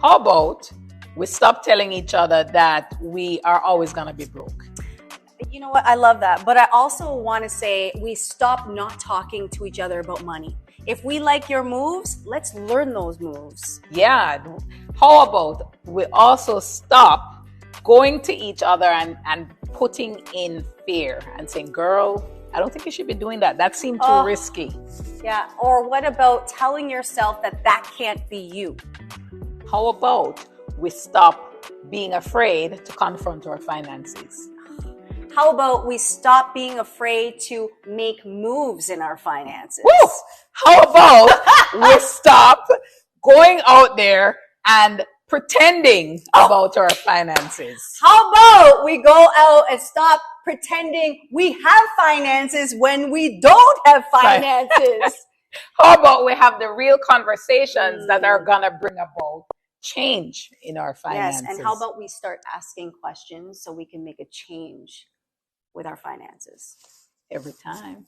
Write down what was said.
How about we stop telling each other that we are always going to be broke? You know what? I love that. But I also want to say we stop not talking to each other about money. If we like your moves, let's learn those moves. Yeah. How about we also stop going to each other and putting in fear and saying, girl, I don't think you should be doing that. That seemed too risky. Yeah. Or what about telling yourself that that can't be you? How about we stop being afraid to confront our finances? How about we stop being afraid to make moves in our finances? Woo! How about we stop going out there and pretending about our finances? How about we go out and stop pretending we have finances when we don't have finances? How about we have the real conversations that are going to bring about change in our finances? Yes, and how about we start asking questions so we can make a change with our finances? Every time.